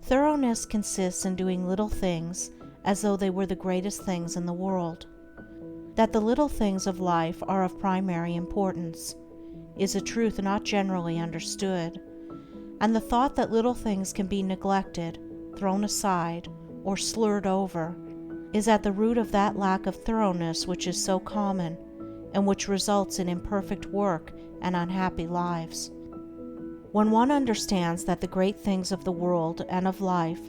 Thoroughness consists in doing little things as though they were the greatest things in the world. That the little things of life are of primary importance is a truth not generally understood, and the thought that little things can be neglected, thrown aside, or slurred over is at the root of that lack of thoroughness which is so common, and which results in imperfect work and unhappy lives. When one understands that the great things of the world and of life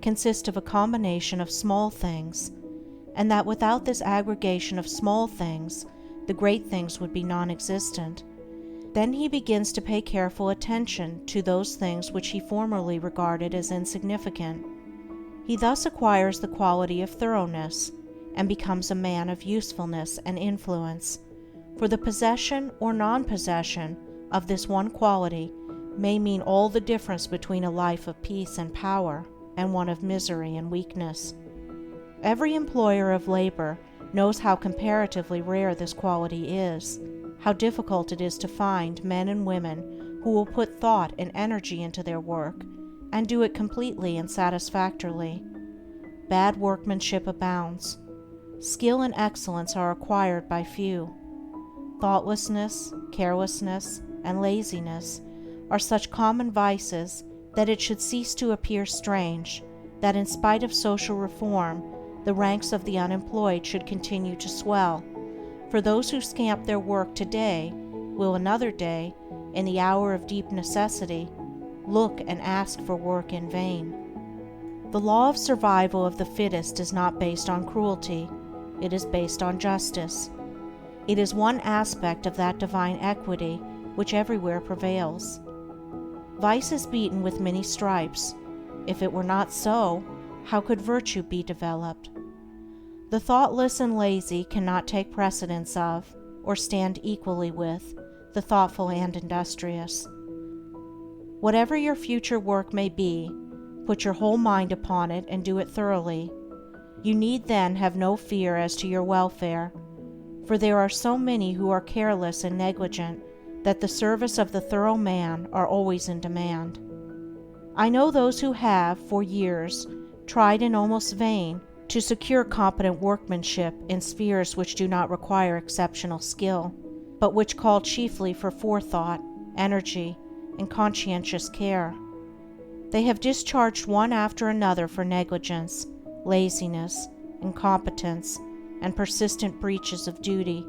consist of a combination of small things, and that without this aggregation of small things the great things would be non-existent, then he begins to pay careful attention to those things which he formerly regarded as insignificant. He thus acquires the quality of thoroughness, and becomes a man of usefulness and influence, for the possession or non-possession of this one quality may mean all the difference between a life of peace and power and one of misery and weakness. Every employer of labor knows how comparatively rare this quality is, how difficult it is to find men and women who will put thought and energy into their work and do it completely and satisfactorily. Bad workmanship abounds. Skill and excellence are acquired by few. Thoughtlessness, carelessness, and laziness are such common vices that it should cease to appear strange that in spite of social reform the ranks of the unemployed should continue to swell, for those who scamp their work today will another day, in the hour of deep necessity, look and ask for work in vain. The law of survival of the fittest is not based on cruelty, it is based on justice. It is one aspect of that divine equity which everywhere prevails. Vice is beaten with many stripes. If it were not so, how could virtue be developed? The thoughtless and lazy cannot take precedence of, or stand equally with, the thoughtful and industrious. Whatever your future work may be, put your whole mind upon it and do it thoroughly. You need then have no fear as to your welfare, for there are so many who are careless and negligent that the service of the thorough man are always in demand. I know those who have, for years, tried in almost vain to secure competent workmanship in spheres which do not require exceptional skill, but which call chiefly for forethought, energy, and conscientious care. They have discharged one after another for negligence, laziness, incompetence, and persistent breaches of duty,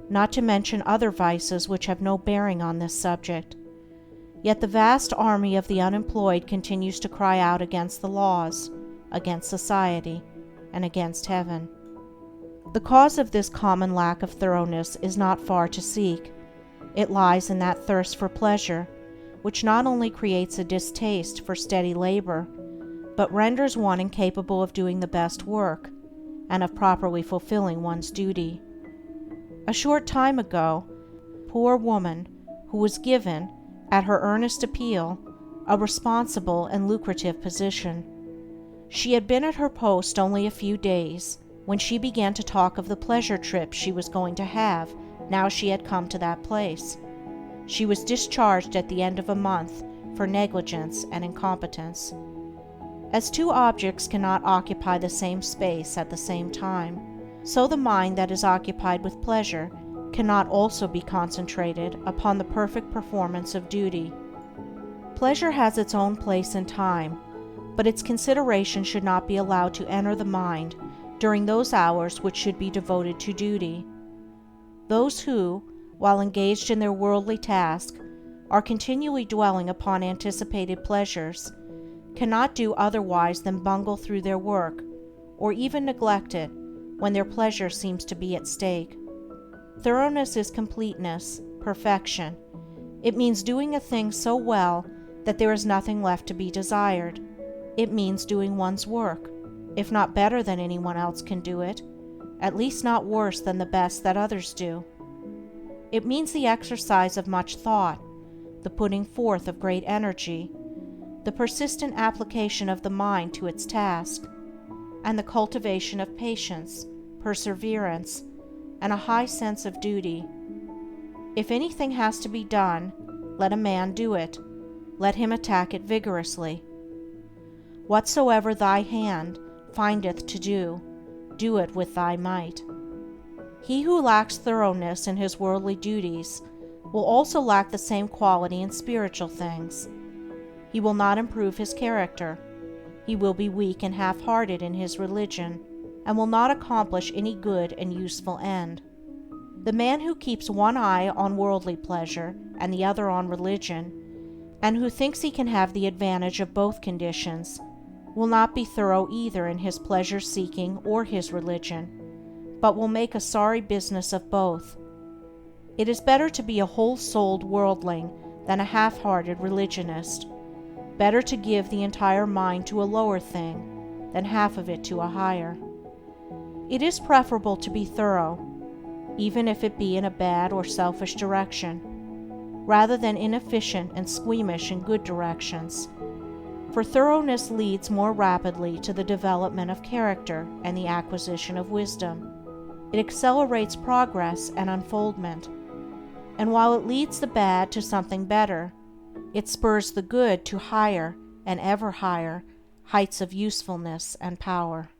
not to mention other vices which have no bearing on this subject. Yet the vast army of the unemployed continues to cry out against the laws, against society, and against heaven. The cause of this common lack of thoroughness is not far to seek. It lies in that thirst for pleasure, which not only creates a distaste for steady labor, but renders one incapable of doing the best work, and of properly fulfilling one's duty. A short time ago, a poor woman who was given, at her earnest appeal, a responsible and lucrative position. She had been at her post only a few days when she began to talk of the pleasure trip she was going to have now she had come to that place. She was discharged at the end of a month for negligence and incompetence. As two objects cannot occupy the same space at the same time, so the mind that is occupied with pleasure cannot also be concentrated upon the perfect performance of duty. Pleasure has its own place and time, but its consideration should not be allowed to enter the mind during those hours which should be devoted to duty. Those who, while engaged in their worldly task, are continually dwelling upon anticipated pleasures, cannot do otherwise than bungle through their work, or even neglect it when their pleasure seems to be at stake. Thoroughness is completeness, perfection. It means doing a thing so well that there is nothing left to be desired. It means doing one's work, if not better than anyone else can do it, at least not worse than the best that others do. It means the exercise of much thought, the putting forth of great energy, the persistent application of the mind to its task, and the cultivation of patience, perseverance, and a high sense of duty. If anything has to be done, let a man do it. Let him attack it vigorously. Whatsoever thy hand findeth to do, do it with thy might. He who lacks thoroughness in his worldly duties will also lack the same quality in spiritual things. He will not improve his character. He will be weak and half-hearted in his religion, and will not accomplish any good and useful end. The man who keeps one eye on worldly pleasure and the other on religion, and who thinks he can have the advantage of both conditions, will not be thorough either in his pleasure-seeking or his religion, but will make a sorry business of both. It is better to be a whole-souled worldling than a half-hearted religionist. Better to give the entire mind to a lower thing than half of it to a higher. It is preferable to be thorough, even if it be in a bad or selfish direction, rather than inefficient and squeamish in good directions. For thoroughness leads more rapidly to the development of character and the acquisition of wisdom. It accelerates progress and unfoldment, and while it leads the bad to something better, it spurs the good to higher and ever higher heights of usefulness and power.